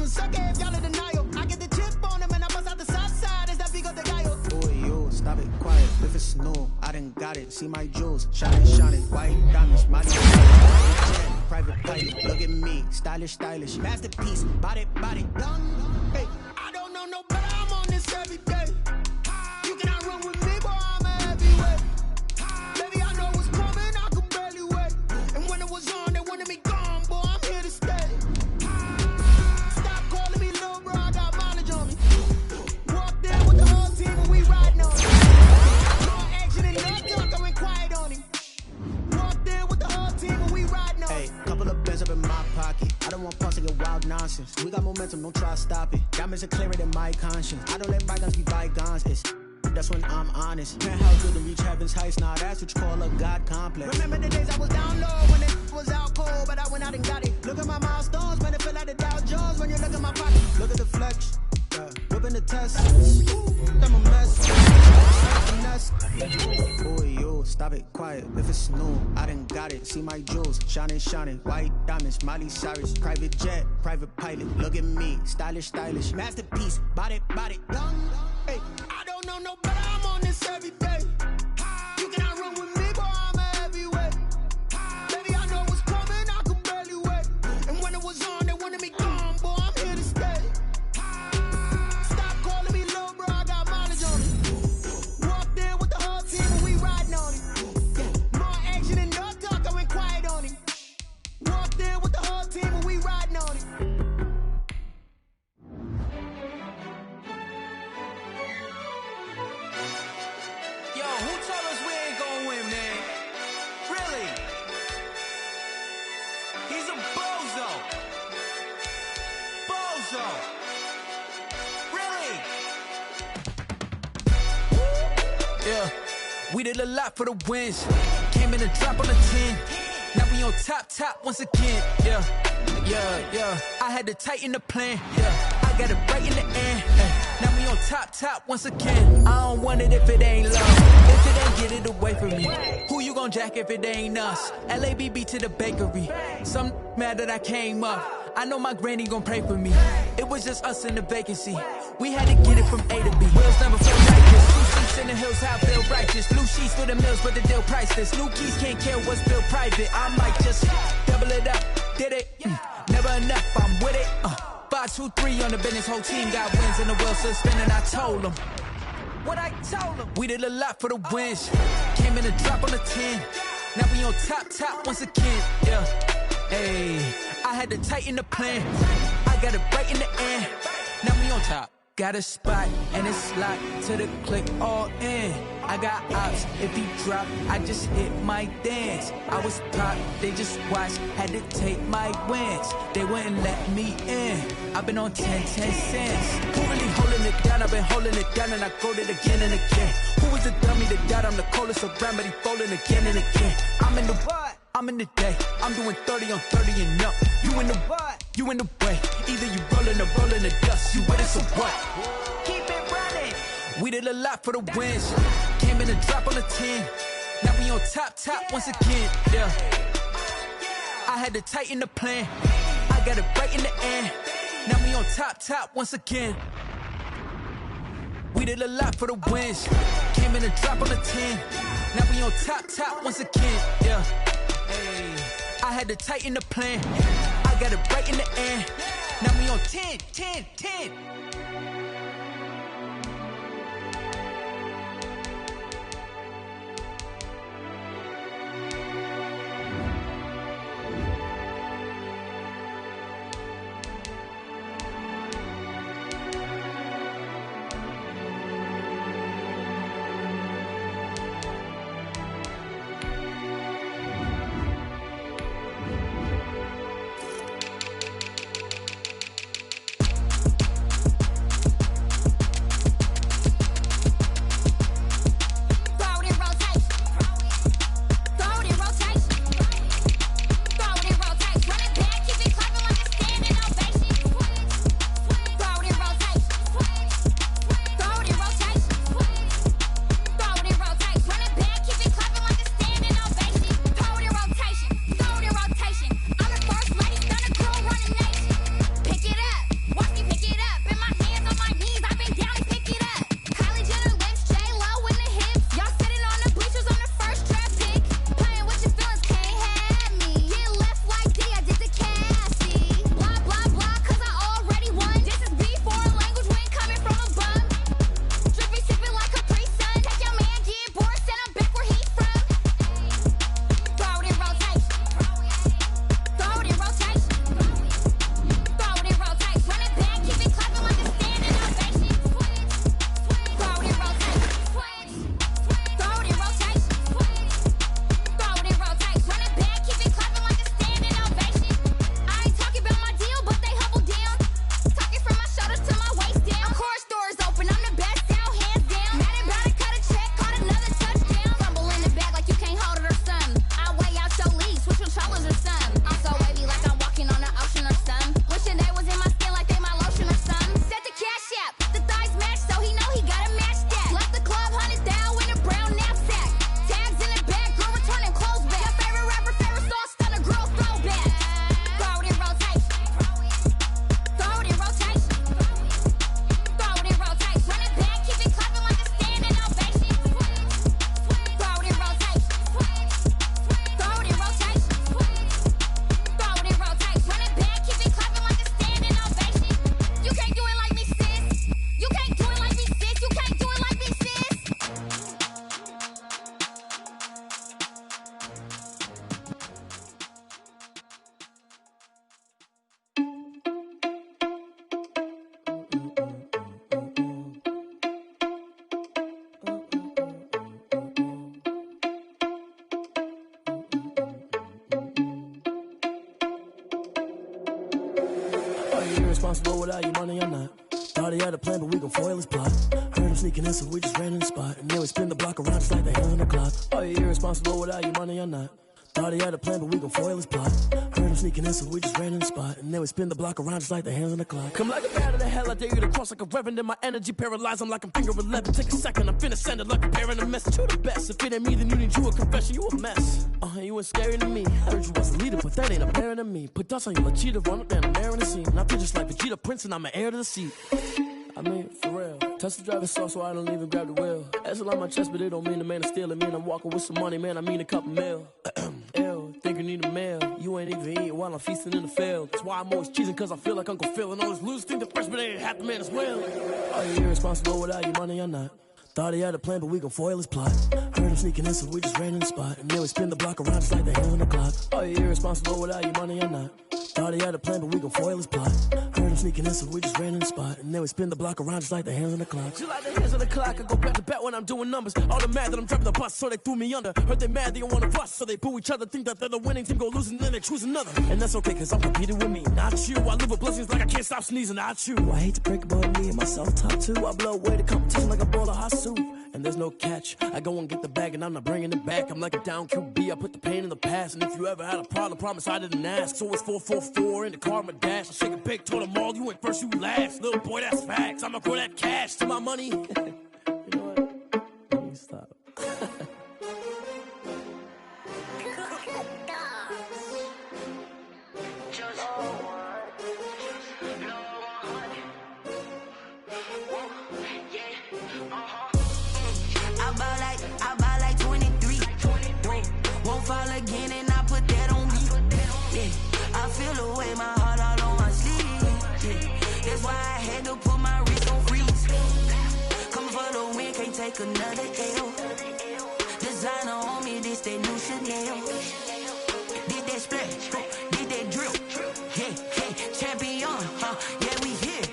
Suck it if y'all in denial. I get the chip on them and I bust out the south side. Is that big of the guy? Boy, yo, stop it, quiet. If it's snow, I done got it. See my jewels, shining, white diamonds, my private pilot, look at me, stylish, masterpiece, body, done. Hey, I don't know no better, I'm on this every day. You cannot run with me, boy, I'm a heavyweight. Baby, I know what's coming, I could barely wait. And when it was on, they wanted me gone, boy, I'm here to stay. Stop calling me little bro, I got mileage on me. Walked in with the whole team and we riding on it. More action and no talk, I went quiet on him. Walked in with the whole team and we riding on it. Hey, couple of bands up in don't want parts of your wild nonsense. We got momentum, don't try to stop it. Diamonds are clearer than my conscience. I don't let bygones be bygones. That's when I'm honest. Can't help good to reach heaven's heights. Nah, that's what you call a God complex. Remember the days I was down low when it was out cold, but I went out and got it. Look at my milestones, man, it feel like the Dow Jones when you look at my pocket. Look at the flex, whipping the test. I'm a mess. Boy, yo, stop it, quiet. If it's new, I done got it. See my jewels, shining, shining. White diamonds, Miley Cyrus. Private jet, private pilot. Look at me, stylish, stylish. Masterpiece, body, young. Hey, I don't know no better. I'm on this every day. You cannot run with me, boy. I'm a heavyweight. Baby, I know what's coming. I could barely wait. And when it was on, they wanted me gone, boy. I'm here to stay. Stop calling me little bro. I got mileage on it. Walked in with the whole team and we riding on it. More action and no talk. I went quiet on it. Walked in with the whole team and we riding on it. Yeah, we did a lot for the wins. Came in a drop on the 10. Now we on top once again. Yeah. I had to tighten the plan. Yeah, I got it right in the end. Now we on top once again. I don't want it if it ain't love. If it ain't, get it away from me. Who you gon' jack if it ain't us? LABB to the bakery. Some mad that I came up. I know my granny gon' pray for me. It was just us in the vacancy. We had to get it from A to B. Wheels never feel righteous. Blue sheets in the hills, how I feel righteous. Blue sheets for the mills, but the deal priceless. New keys can't care what's built private. I might just double it up. Did it? Never enough, I'm with it. 5, 2, 3 on the business. Whole team got wins and the wheels still spinning. I told them what I told them. We did a lot for the wins. Came in a drop on the 10. Now we on top once again. Yeah. Hey, I had to tighten the plan. I got it right in the end. Now we on top. Got a spot and it's locked to the click all in. I got ops, if he drop, I just hit my dance. I was pop, they just watched, had to take my wins. They wouldn't let me in. I've been on 10 cents. Who really holding it down? I've been holding it down and I quote it again and again. Who was the dummy that died? I'm the coldest around, but he folding again and again. I'm in the what? I'm in the day. I'm doing 30 on 30 and up. You in the what? You in the way. Either you rolling or rolling the dust. You with it, so what? Keep it running. We did a lot for the wins. Came in a drop on the 10. Now we on top once again. Yeah. I had to tighten the plan. I got it right in the end. Now we on top once again. We did a lot for the wins. Came in a drop on the 10. Now we on top once again. Yeah. Hey, I had to tighten the plan. I got it right in the end. Now we on 10. irresponsible without your money, I'm not. Thought he had a plan, but we gon' foil his plot. Heard him sneaking in, so we just ran in the spot. And then we spin the block around just like the hands on the clock. Oh, you irresponsible without your money, I'm not. Thought he had a plan, but we gon' foil his plot. Heard him sneaking in, so we just ran in the spot. And then we spin the block around just like the hands on the clock. Come like a bat of the hell, I dare you to cross like a reverend. In my energy paralyzed, I'm like I'm finger 11. Take a second, I'm finna send it like a parent a message. You the best, if it ain't me, then you need you a confession. You a mess. You ain't scary to me. Heard you was a leader, but that ain't apparent to me. Put dust on you, like cheetah, run up down the mirror in the scene. And I feel just like Vegeta Prince, and I'm an heir to the seat. I mean, for real. Touch the driver's soft, so I don't even grab the wheel. That's a lot on my chest, but it don't mean the man is stealing. Mean I'm walking with some money, man, I mean a couple mil. Ew, think you need a meal. You ain't even eating while I'm feasting in the field. That's why I'm always cheesing, cause I feel like Uncle Phil. And all those losers think the freshman ain't half the man as well. Are you irresponsible without your money, I'm not. Thought he had a plan, but we gon' foil his plot. Heard him sneaking in, so we just ran in the spot. And then we spin the block around just like the hands on the clock. Are you irresponsible without your money, I'm not. Thought he had a plan, but we gon' foil his plot. Heard him sneaking in, so we just ran in the spot. And then we spin the block around just like the hands on the clock. Just like the hands on the clock, I go back to back when I'm doing numbers. All the mad that I'm driving the bus, so they threw me under. Heard they mad, they don't wanna bust, so they boo each other. Think that they're the winning team, go losing, then they choose another. And that's okay, cause I'm competing with me, not you. I live with blessings like I can't stop sneezing, not you. I hate to break it, but me and myself top two. I blow away the competition like a bowl of hot soup. And there's no catch. I go and get the bag and I'm not bringing it back. I'm like a down QB, I put the pain in the past. And if you ever had a problem, promise I didn't ask. So it's 444 in the car, my dash. I shake a big, told them all, you went first, you last. Little boy, that's facts. I'ma grow that cash to my money. You know what? Let me stop. I buy like 23. Won't fall again and I put that on me. Yeah, I feel the way my heart all on my sleeve. Yeah, that's why I had to put my wrist on freeze. Come for the win, can't take another L. Designer on me, this that new Chanel. Did that splash, did that drill. Yeah, champion, yeah, we here.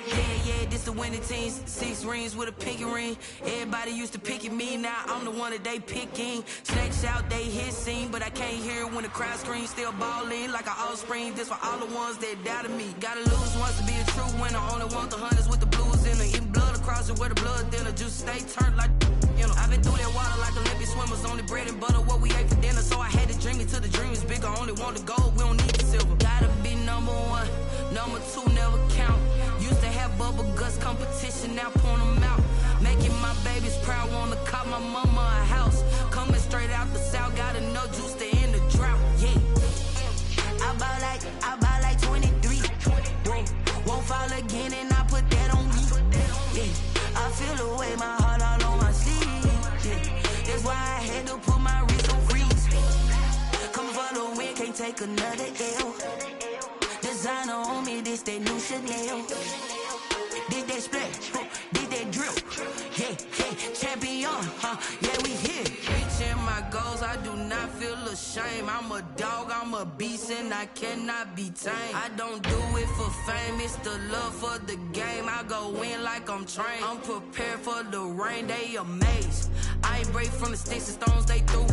Yeah, this the winning team. 6 rings with a pinky ring. Everybody used to pick at me, now I'm the one that they picking. Snakes out, they hit scene, but I can't hear when the crowd screams. Still balling like an offspring. This for all the ones that doubted me. Gotta lose once to be a true winner. Only want the hunters with the blues in it. Eating blood across it where the blood thinner. Just stay turned like, you know. I've been through that water like Olympic swimmers. Only bread and butter, what we ate for dinner. So I had to dream it till the dream is bigger. Only want the gold, we don't need the silver. Gotta be number 1, number 2 never count. Used to have bubble guts competition, now point them out. Making my babies proud, wanna cop my mama a house. Coming straight out the south, got enough juice to end the drought. Yeah, I buy like 23. Won't fall again and I put that on me. Yeah, I feel the way my heart all on my sleeve. Yeah, that's why I had to put my wrist on freeze. Coming for the win, can't take another L. Designer on me, this that new Chanel. Did that splash, did that drill. Yeah, champion, yeah, we here. Reaching my goals, I do not feel ashamed. I'm a dog, I'm a beast, and I cannot be tamed. I don't do it for fame, it's the love for the game. I go in like I'm trained. I'm prepared for the rain, they amazed. I ain't break from the sticks and stones they threw.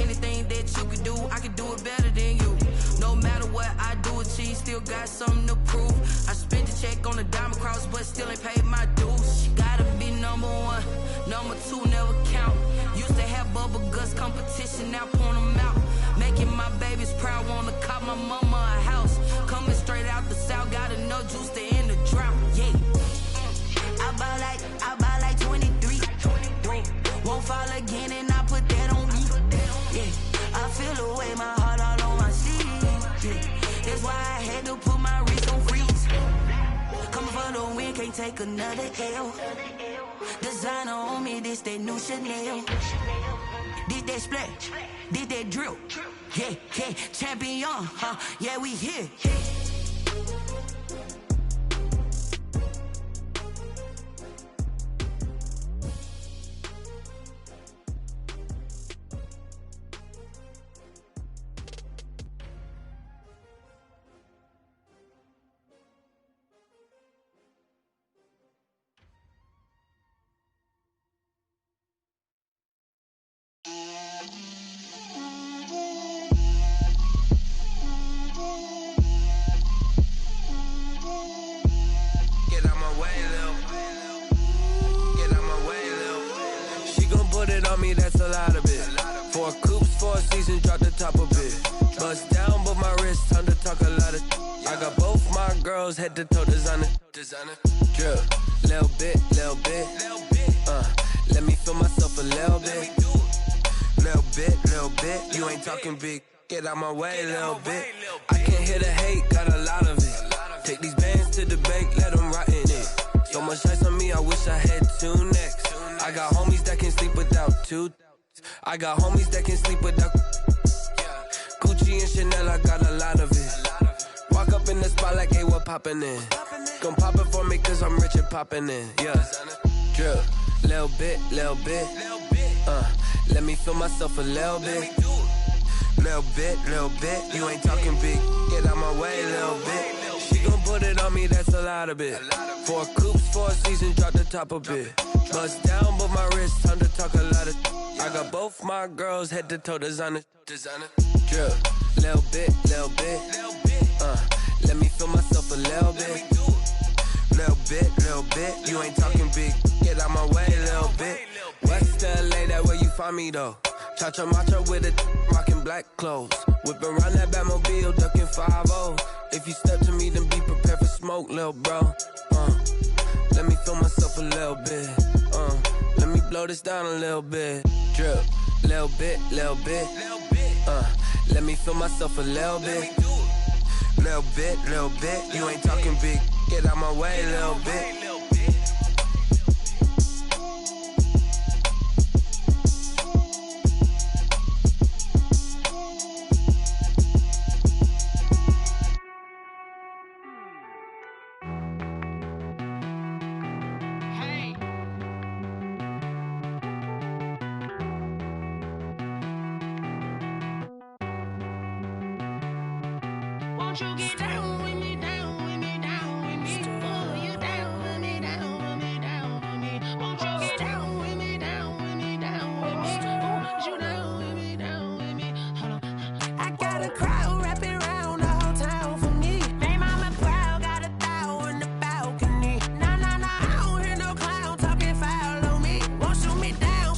Anything that you can do, I can do it better than you. No matter what I do, achieve, still got something to prove. I spent the check on the diamond cross, but still ain't paid my dues. Gotta be number 1, number 2 never count. Used to have bubble guts competition, now point them out. Making my babies proud, wanna cop my mama a house. Coming straight out the south, got enough juice to end the drought. Yeah, I buy like 23. Won't fall again and I put that on me. Yeah, I feel the way my heart all on my sleeve. Yeah, that's why I had to put my wrist on freeze. Coming for the win, can't take another L. Designer on me, this that new Chanel. Did that splash, did that drill. Yeah, champion, yeah, we here. me, that's a lot of it. 4 coops, 4 seasons, drop the top of it. Bust down, but my wrist, time to talk a lot of. I got both my girls head to toe designer. Drip, little bit. Let me feel myself a little bit. Little bit. You ain't talking big. Get out my way, little bit. I can't hear the hate, got a lot of it. Take these bands to the bank, let them rot in it. So much ice on me, I wish I had 2 necks. I got homies that can sleep without 2. I got homies that can sleep without Gucci and Chanel, I got a lot of it. Walk up in the spot like, hey, what poppin' in? Gon' pop it for me cause I'm rich and poppin' in. Yeah, drip, little bit. Let me feel myself a little bit. Little bit. You ain't talking big. Get out my way, little bit. She gon' put it on me, that's a lot of it. 4 coops, 4 seasons, drop the top of it. Bust down, but my wrist, time to talk a lot of. I got both my girls head to toe designer. Drip, little bit. Let me feel myself a little bit. Little bit. You ain't talking big. Get out my way, little bit. West LA, that where you find me though. Cha-cha matcha with it, rockin' black clothes. Whippin' around that Batmobile, duckin' 5-0. If you step to me, then be prepared for smoke, lil' bro. Let me feel myself a little bit. Let me blow this down a little bit. Drip, little bit. Let me feel myself a little bit. Little bit. You ain't talking big. Get out my way, little bit. Won't you get down with me, down with me, down with me? Pull you down with me, down with me, down with me. Won't you get down with me, down with me, down with me? Won't you down with me, down with me? Hold on. I got a crowd wrapping around the whole town for me. They mama proud, got a thou in the balcony. Nah, I don't hear no clown talking foul on me. Won't shoot me down,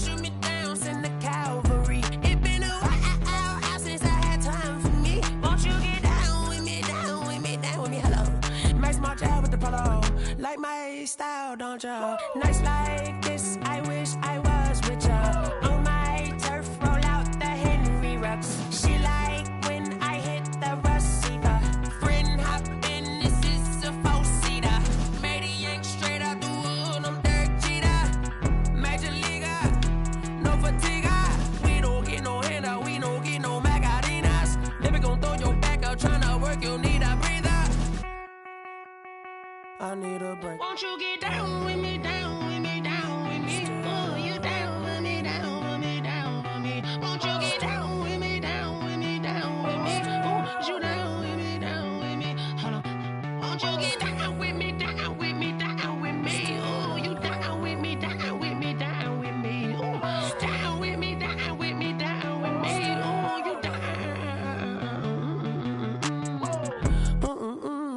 send the cavalry. It been a while since I had time for me. Won't you get down with me, down with me, down with me? Hello. Max my job with the polo. Like my style, don't ya? Nights like this, I wish I was richer. On my turf, roll out the Henry Rux. She like when I hit the receiver. Friend hop in, this is a 4-seater. Made a yank straight out the wood, I'm Derek Jeter. Major leaguer, no fatigue. We don't get no handout, we don't get no Macarinas. Never gon' throw your back out, tryna work, you need a breather. I need a break. Won't you get down with me, down with me, down with me? Pull you down with me, down with me, down with me. Won't you get down with me, down with me, down with me? Won't you down with me, down with me? Hold on. Won't you get down with me, down with me, down with me? Oh, you down with me, down with me, down with me. Ooh, down with me, down with me, down with me. Oh, you down.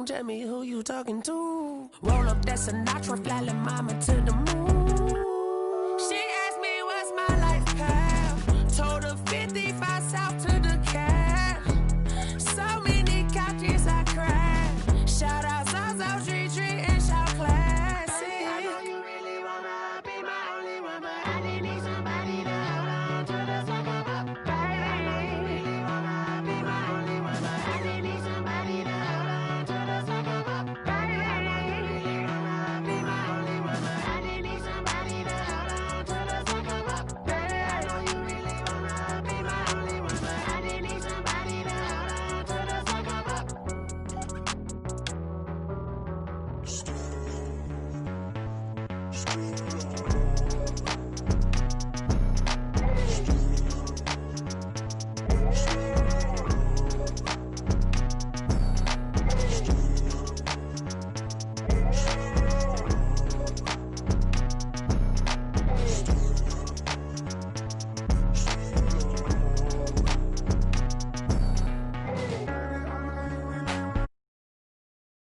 Tell me who you talking to. Roll up that Sinatra, fly la mama to the moon. She asked me what's my life path. Told her 55 south to the cab. So many couches I cried. Shout out Zazo, Tree, and shout classic. I know you really wanna be my only one, but I didn't need somebody to hold on to the second up. Baby, I know you really wanna be my only one, but I didn't need somebody to hold on to the second up. Baby, I know you really wanna be my only one, but I didn't need somebody to hold on to the second up. Baby, I know you really wanna be my only one, but I didn't need somebody to hold on to the second up. Street